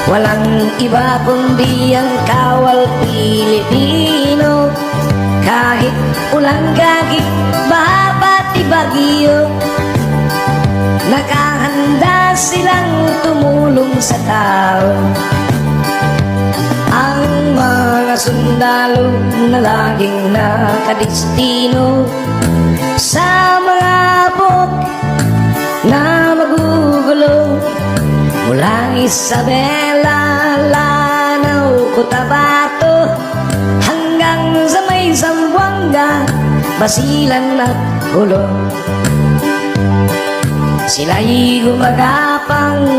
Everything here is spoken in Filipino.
Walang iba kundi ang Kawal Pilipino. Kahit ulang gagit, baha pati bagyo, nakahanda silang tumulong sa tao. Ang mga sundalo na laging nakadestino sa mga bot na magugulo, mula Isabela, Lanao, Cotabato hanggang sa may Zamboanga, Basilan at Hulo. Sila'y gumagapang